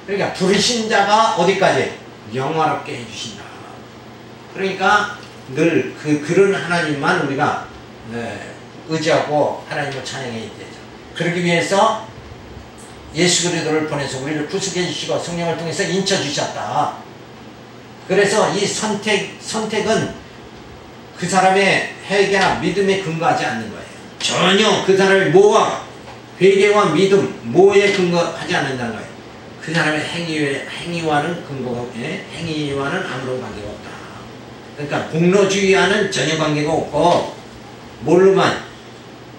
그러니까 부르신 자가 어디까지? 영화롭게 해주신다. 그러니까 늘 그런 하나님만 우리가 의지하고 하나님을 찬양해야 되죠. 그러기 위해서 예수 그리스도를 보내서 우리를 구속해 주시고 성령을 통해서 인쳐 주셨다. 그래서 이 선택은 그 사람의 회개나 믿음에 근거하지 않는 거예요. 전혀 그 사람의 뭐와 회개와 믿음, 뭐에 근거하지 않는다는 거예요. 그 사람의 행위와는 행위와는 아무런 관계가 없다. 그러니까 공로주의와는 전혀 관계가 없고, 뭘로만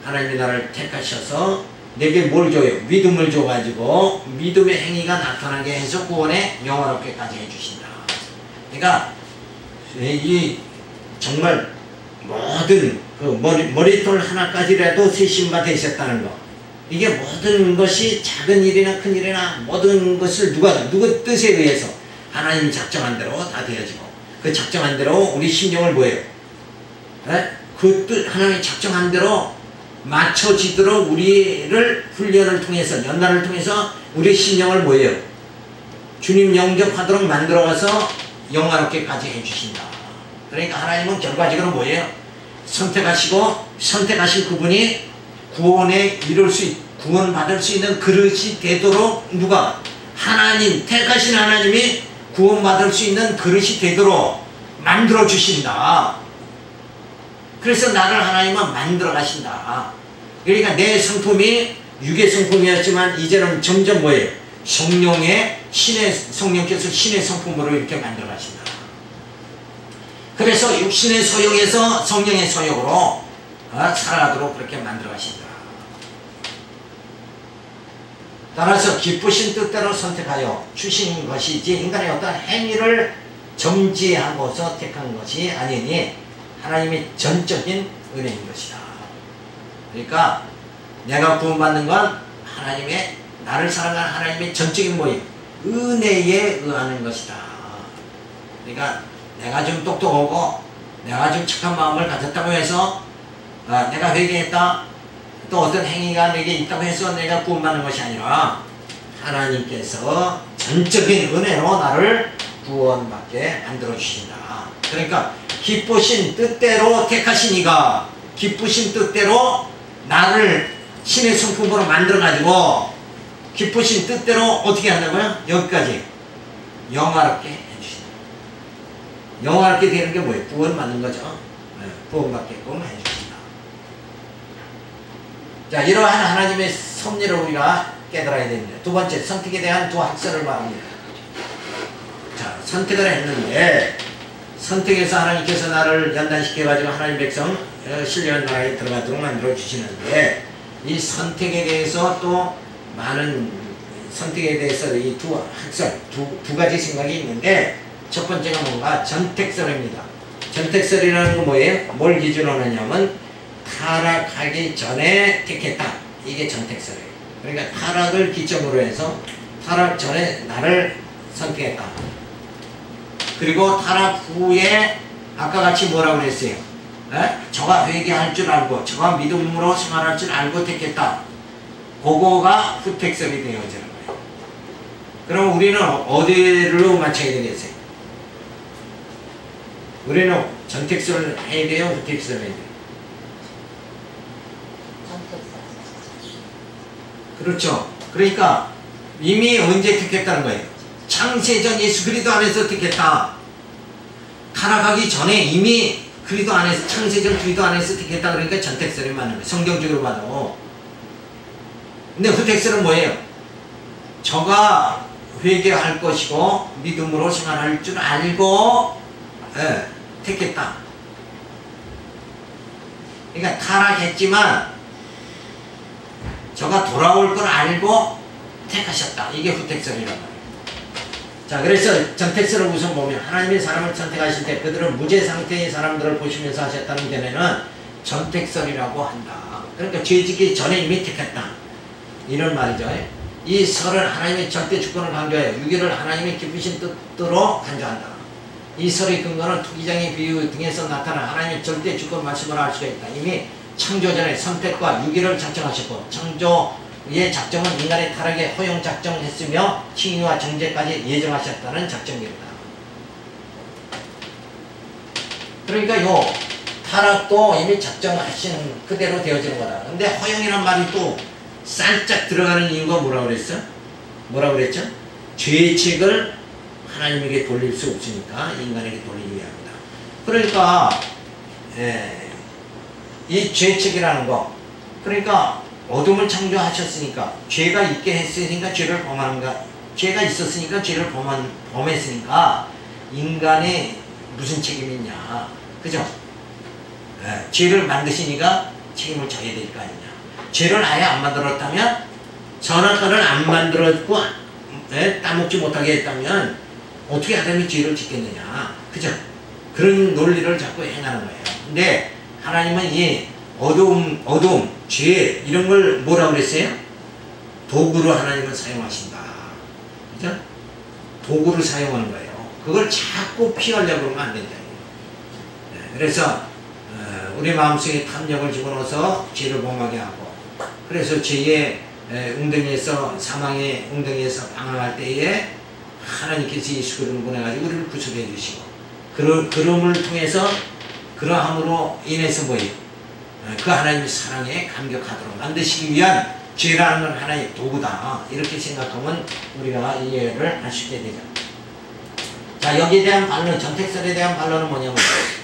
하나님이 나를 택하셔서 내게 뭘 줘요? 믿음을 줘가지고 믿음의 행위가 나타나게 해서 구원에 영화롭게까지 해주신다. 그러니까 이 정말 모든 그 머리털 하나까지라도 세심바 되셨다는 거, 이게 모든 것이 작은 일이나 큰 일이나 모든 것을 누구 뜻에 의해서 하나님이 작정한 대로 다 되어지고, 그 작정한 대로 우리 심령을 뭐예요? 그 뜻 하나님이 작정한 대로 맞춰지도록 우리를 훈련을 통해서, 연단을 통해서 우리 심령을 뭐예요? 주님 영접하도록 만들어가서 영화롭게까지 해주신다. 그러니까 하나님은 결과적으로 뭐예요? 선택하신 그분이 구원받을 수 있는 그릇이 되도록, 누가? 하나님, 택하신 하나님이 구원받을 수 있는 그릇이 되도록 만들어 주신다. 그래서 나를 하나님은 만들어 가신다. 그러니까 내 성품이 육의 성품이었지만 이제는 점점 뭐예요? 성령께서 신의 성품으로 이렇게 만들어 가신다. 그래서 육신의 소욕에서 성령의 소욕으로 살아가도록 그렇게 만들어 가신다. 따라서 기쁘신 뜻대로 선택하여 주신 것이지 인간의 어떤 행위를 정지하고서 택한 것이 아니니 하나님의 전적인 은혜인 것이다. 그러니까 내가 구원받는 건 하나님의, 나를 사랑하는 하나님의 전적인 모임, 은혜에 의하는 것이다. 그러니까 내가 좀 똑똑하고 내가 좀 착한 마음을 가졌다고 해서 내가 회개했다, 또 어떤 행위가 내게 있다고 해서 내가 구원받는 것이 아니라 하나님께서 전적인 은혜로 나를 구원받게 만들어 주신다. 그러니까 기쁘신 뜻대로 택하신 이가 기쁘신 뜻대로 나를 신의 성품으로 만들어 가지고 기쁘신 뜻대로 어떻게 한다고요? 여기까지 영화롭게 해주신다. 영화롭게 되는 게 뭐예요? 구원받는 거죠. 구원받게끔 해주신다. 자, 이러한 하나님의 섭리를 우리가 깨달아야 됩니다. 두 번째, 선택에 대한 두 학설을 말합니다. 자, 선택을 했는데 선택해서 하나님께서 나를 연단시켜가지고 하나님 백성 신령한 나라에 들어가도록 만들어 주시는데, 이 선택에 대해서 또 많은 선택에 대해서 이 두 학설, 두 가지 생각이 있는데, 첫 번째가 뭔가 전택설입니다. 전택설이라는 건 뭐예요? 뭘 기준으로 하냐면 타락하기 전에 택했다. 이게 전택설이에요. 그러니까 타락을 기점으로 해서 타락 전에 나를 선택했다. 그리고 타락 후에 아까 같이 뭐라고 그랬어요? 저가 회개할 줄 알고 저가 믿음으로 생활할 줄 알고 택했다. 그거가 후택설이 되어지는 거예요. 그럼 우리는 어디로 맞춰야 되겠어요? 우리는 전택설 해야 돼요? 후택설 해야 돼요? 그렇죠. 그러니까 이미 언제 택했다는 거예요? 창세전 예수 그리스도 안에서 택했다. 타락하기 전에 이미 그리스도 안에서, 창세전 그리스도 안에서 택했다. 그러니까 전택설이 맞는 거예요. 성경적으로 봐도. 근데 후택설은 뭐예요? 저가 회개할 것이고 믿음으로 생활할 줄 알고 택했다. 그러니까 타락했지만 저가 돌아올 걸 알고 택하셨다. 이게 후택설이란 말이에요. 자, 그래서 전택설을 우선 보면 하나님이 사람을 선택하실 때 그들은 무죄 상태의 사람들을 보시면서 하셨다는 견해는 전택설이라고 한다. 그러니까 죄짓기 전에 이미 택했다. 이런 말이죠. 이 설은 하나님의 절대 주권을 강조하여 유기를 하나님의 기쁘신 뜻으로 간주한다. 이 설의 근거는 투기장의 비유 등에서 나타난 하나님의 절대 주권 말씀을 알 수가 있다. 이미 창조 전에 선택과 유기를 작정하셨고 창조의 작정은 인간의 타락에 허용 작정했으며 칭의와 정죄까지 예정하셨다는 작정입니다. 그러니까 요 타락도 이미 작정하신 그대로 되어지는 거다. 근데 허용이란 말이 또 살짝 들어가는 이유가 뭐라고 그랬어? 뭐라고 그랬죠? 죄책을 하나님에게 돌릴 수 없으니까 인간에게 돌리기 위함이다. 그러니까 이 죄책이라는 거, 그러니까 어둠을 창조하셨으니까 죄가 있게 했으니까 죄를 범하는가, 죄가 있었으니까 죄를 범했으니까 인간의 무슨 책임이 있냐, 그죠? 죄를 만드시니까 책임을 져야 될 거 아니냐. 죄를 아예 안 만들었다면, 선악과를 안 만들었고 따먹지 못하게 했다면 어떻게 아담이 죄를 짓겠느냐, 그죠? 그런 논리를 자꾸 행하는 거예요. 근데 하나님은 이 어둠, 죄 이런 걸 뭐라고 그랬어요? 도구로 하나님은 사용하신다, 그죠? 도구를 사용하는 거예요. 그걸 자꾸 피하려고 그러면 안 된다. 그래서 우리 마음속에 탐욕을 집어넣어서 죄를 범하게 하고, 그래서 죄의 웅덩이에서, 사망의 웅덩이에서 방황할 때에 하나님께서 예수 그리스도를 보내가지고 우리를 구속해 주시고, 그름을 통해서 그러함으로 인해서 뭐예요? 그 하나님의 사랑에 감격하도록 만드시기 위한 죄라는 건 하나의 도구다. 이렇게 생각하면 우리가 이해를 할 수 있게 되죠. 자, 여기에 대한 반론, 전택설에 대한 반론은 뭐냐면,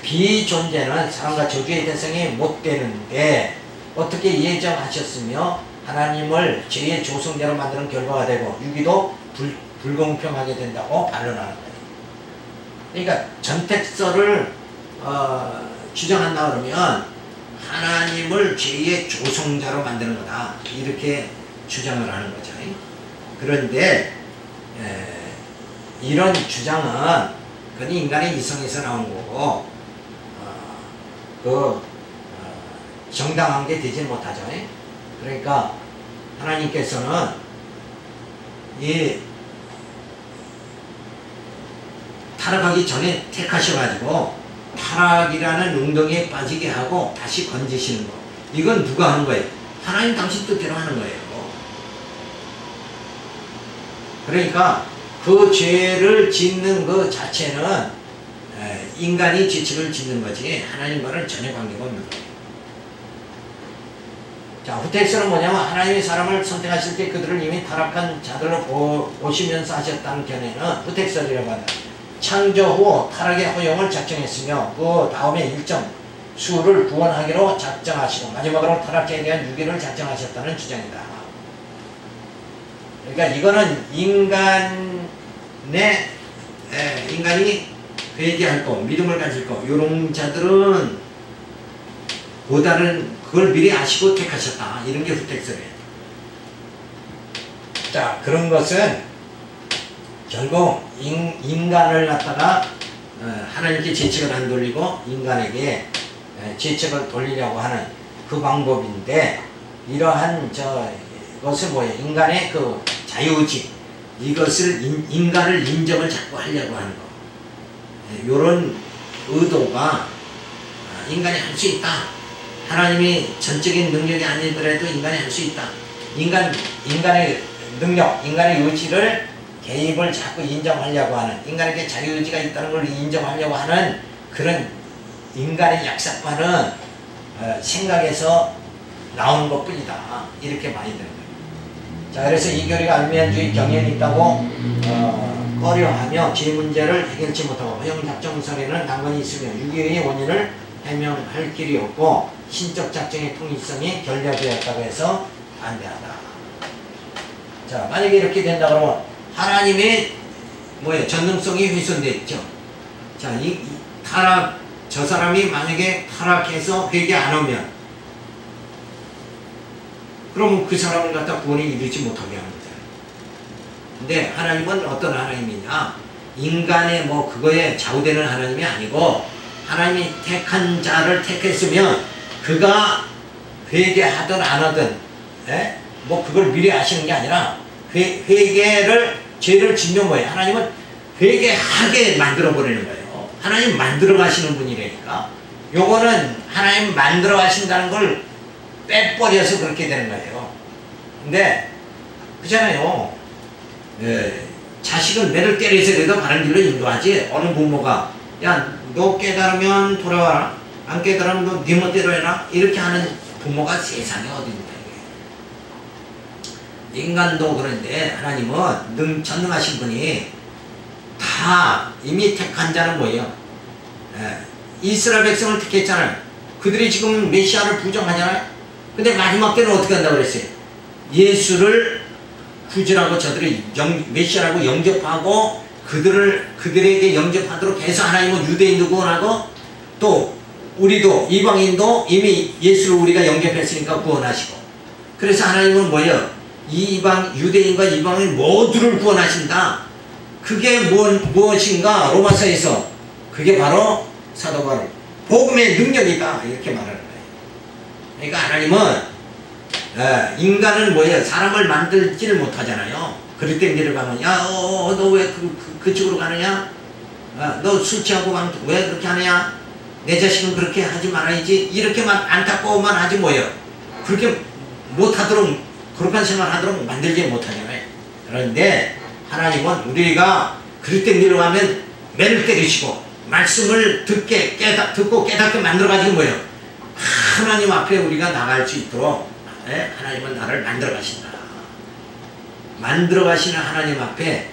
비존재는 사람과 저주의 대상이 못 되는데 어떻게 예정하셨으며 하나님을 죄의 조성자로 만드는 결과가 되고 유기도 불공평하게 된다고 반론하는 거예요. 그러니까 전택설을 주장한다 그러면 하나님을 죄의 조성자로 만드는 거다, 이렇게 주장을 하는 거죠. 그런데 이런 주장은 그건 인간의 이성에서 나온 거고 정당한 게 되지 못하죠. 그러니까 하나님께서는 이 타락하기 전에 택하셔가지고 타락이라는 웅덩이에 빠지게 하고 다시 건지시는 거, 이건 누가 하는 거예요? 하나님 당신 뜻대로 하는 거예요. 그러니까 그 죄를 짓는 그 자체는 인간이 죄책을 짓는 거지 하나님과는 전혀 관계가 없는 거예요. 자, 후택설은 뭐냐면 하나님이 사람을 선택하실 때 그들을 이미 타락한 자들로 보시면서 하셨다는 견해는 후택설이라고 한다. 창조 후 타락의 허용을 작정했으며 그 다음에 일정 수를 구원하기로 작정하시고 마지막으로 타락자에 대한 유기를 작정하셨다는 주장이다. 그러니까 이거는 인간이 회개할 거, 믿음을 가질 거, 요런 자들은 보다는 그걸 미리 아시고 택하셨다, 이런 게 후택설이에요. 자, 그런 것은 결국 인간을 갖다가 하나님께 죄책을 안 돌리고 인간에게 죄책을 돌리려고 하는 그 방법인데, 이러한 것은 뭐예요? 인간의 그 자유의지, 이것을 인간을 인정을 자꾸 하려고 하는 거, 요런 의도가 인간이 할 수 있다. 하나님이 전적인 능력이 아니더라도 인간이 할 수 있다. 인간의 능력, 인간의 의지를 개입을 자꾸 인정하려고 하는, 인간에게 자유의지가 있다는 걸 인정하려고 하는 그런 인간의 약삭과는 생각에서 나오는 것 뿐이다, 이렇게 많이 되는 거예요. 자, 그래서 이교리가 알미안주의 경향이 있다고 꺼려하며 제 문제를 해결치 못하고 허용작정설에는 난관이 있으며 유기의 원인을 해명할 길이 없고 신적 작정의 통일성이 결여되었다고 해서 반대하다. 자, 만약에 이렇게 된다 그러면 하나님의 전능성이 훼손되어 있죠. 자, 저 사람이 만약에 타락해서 회개 안 하면 그러면 그 사람을 갖다 구원에 이르지 못하게 합니다. 근데 하나님은 어떤 하나님이냐? 인간의 그거에 좌우되는 하나님이 아니고 하나님이 택한 자를 택했으면 그가 회개하든 안 하든 그걸 미리 아시는 게 아니라 회개를 죄를 지면 뭐예요? 하나님은 회개하게 만들어 버리는 거예요. 하나님 만들어 가시는 분이라니까. 요거는 하나님 만들어 가신다는 걸 빼버려서 그렇게 되는 거예요. 근데 그렇잖아요. 자식은 매를 때려서라도 바른 길로 인도하지. 어느 부모가 야, 너 깨달으면 돌아와라. 안 깨달으면 너 네 멋대로 해라. 이렇게 하는 부모가 세상에 어디입니까? 인간도 그런데 하나님은 전능하신 분이 다 이미 택한 자는 뭐예요? 이스라엘 백성을 택했잖아요. 그들이 지금 메시아를 부정하잖아요. 근데 마지막 때는 어떻게 한다고 그랬어요? 예수를 구주라고 저들이 메시아라고 영접하고 그들에게 영접하도록 해서 하나님은 유대인도 구원하고 또 우리도 이방인도 이미 예수를 우리가 영접했으니까 구원하시고 그래서 하나님은 뭐예요? 유대인과 이방인 모두를 구원하신다. 그게 무엇인가? 로마서에서 그게 바로 사도 바울 복음의 능력이다 이렇게 말하는 거예요. 그러니까 하나님은 인간은 뭐예요? 사람을 만들지를 못하잖아요. 그럴 때 내려가면 너 왜 그쪽으로 가느냐? 너 술 취하고 왜 그렇게 하느냐? 내 자식은 그렇게 하지 말아야지. 이렇게만 안타까워만 하지 뭐예요? 그렇게 못하도록 그렇게 생각하도록 만들지 못하잖아요. 그런데 하나님은 우리가 그럴 때 내려가면 매를 때리시고 말씀을 듣고 깨닫게 만들어가지고 뭐예요? 하나님 앞에 우리가 나갈 수 있도록 하나님은 나를 만들어 가신다. 만들어 가시는 하나님 앞에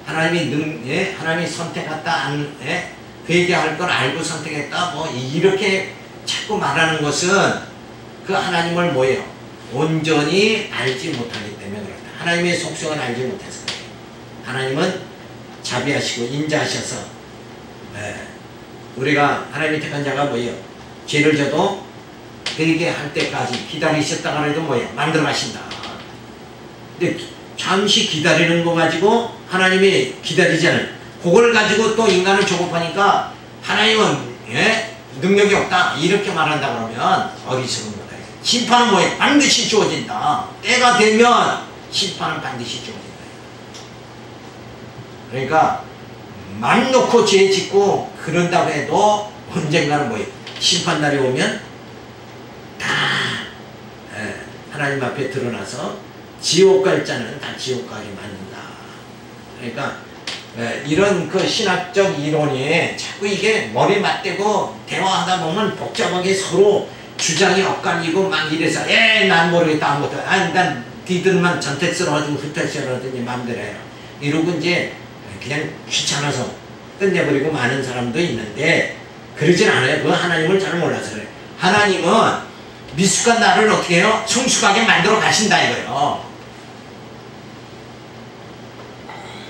하나님이 선택했다, 회개할 걸 알고 선택했다, 이렇게 자꾸 말하는 것은 그 하나님을 뭐예요? 온전히 알지 못하기 때문에 그렇다. 하나님의 속성을 알지 못해서 그래요. 하나님은 자비하시고 인자하셔서 우리가 하나님이 택한 자가 뭐예요? 죄를 져도 회개할 때까지 기다리셨다가 해도 뭐예요? 만들어 가신다. 근데 잠시 기다리는 거 가지고 하나님이 기다리잖아요. 그걸 가지고 또 인간을 조급하니까 하나님은 능력이 없다 이렇게 말한다 그러면 어리석은 거다. 심판은 뭐예요? 반드시 주어진다. 때가 되면 심판은 반드시 주어진다. 그러니까 맘 놓고 죄 짓고 그런다고 해도 언젠가는 뭐예요? 심판날이 오면 다 하나님 앞에 드러나서 지옥 갈 자는 다 지옥 가게 만든다. 그러니까 이런 그 신학적 이론이 자꾸 이게 머리 맞대고 대화하다 보면 복잡하게 서로 주장이 엇갈리고 막 이래서 난 모르겠다 아무것도 난 니들만 전택스러워가지고 후택스러워하든지 마음대로 해요. 이러고 이제 그냥 귀찮아서 끝내버리고 많은 사람도 있는데 그러진 않아요. 그 하나님을 잘 몰라서 그래요. 하나님은 미숙한 나를 어떻게 해요? 성숙하게 만들어 가신다 이거예요.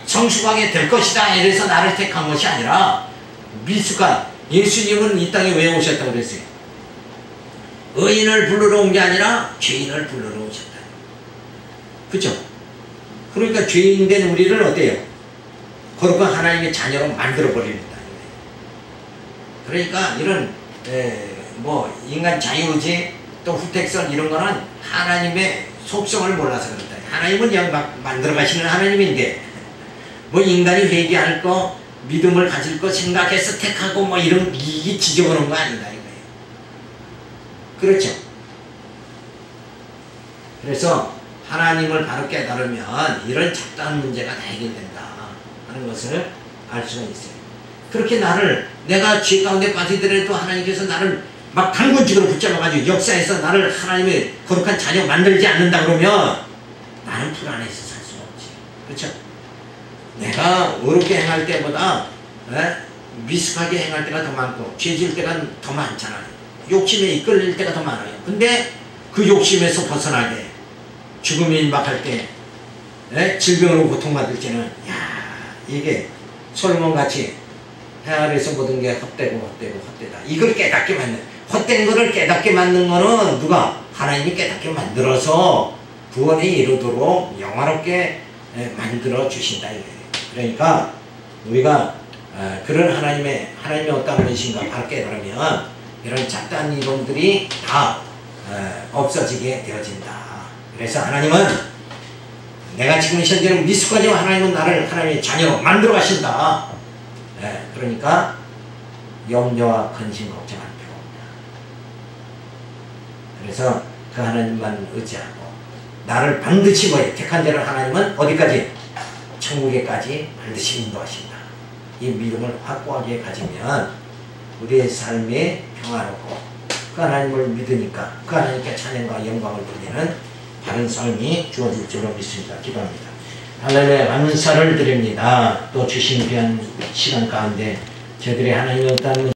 성숙하게 될 것이다 이래서 나를 택한 것이 아니라 미숙한 예수님은 이 땅에 왜 오셨다고 그랬어요? 의인을 부르러 온 게 아니라 죄인을 부르러 오셨다. 그렇죠? 그러니까 죄인 된 우리를 어때요? 거룩한 하나님의 자녀로 만들어 버립니다. 그러니까 이런 인간 자유의지 또 후택성 이런 거는 하나님의 속성을 몰라서 그렇다. 하나님은 그냥 막 만들어 가시는 하나님인데 인간이 회개할 거 믿음을 가질 거 생각해서 택하고 이런 이게 지저분한 거 아니다 이거예요. 그렇죠? 그래서 하나님을 바로 깨달으면 이런 잡다한 문제가 다 해결된다 하는 것을 알 수가 있어요. 그렇게 내가 죄 가운데 빠지더라도 하나님께서 나를 막 단군직으로 붙잡아가지고 역사에서 나를 하나님의 거룩한 자녀 만들지 않는다 그러면 나는 불안해서 살 수 없지. 그렇죠? 내가 어렵게 행할 때보다 미숙하게 행할 때가 더 많고 죄질 때가 더 많잖아요. 욕심에 이끌릴 때가 더 많아요. 근데 그 욕심에서 벗어나게 죽음이 임박할 때 질병으로 고통받을 때는 야 이게 솔로몬같이 해 아래에서 모든 게 헛되고 헛되다. 이걸 깨닫게 만든 헛된 거를 깨닫게 만든 거는 누가? 하나님이 깨닫게 만들어서 구원에 이르도록 영화롭게 만들어 주신다. 그러니까 우리가 그런 하나님이 어떤 분이신가 바로 깨달으면 이런 잡다한 이론들이 다 없어지게 되어진다. 그래서 하나님은 내가 지금 현재는 미숙하지만 하나님은 나를 하나님의 자녀로 만들어 가신다. 그러니까 염려와 근심 걱정할 필요 없다. 그래서 그 하나님만 의지하고 나를 반드시 택한 자를 하나님은 어디까지? 천국에까지 반드시 인도하신다. 이 믿음을 확고하게 가지면 우리의 삶이 평화롭고 그 하나님을 믿으니까 그 하나님께 찬양과 영광을 돌리는 바른 삶이 주어질 줄로 믿습니다. 기도합니다. 할렐루야. 감사를 드립니다. 또 주신 귀한 시간 가운데 저희들이 하나님의 어떤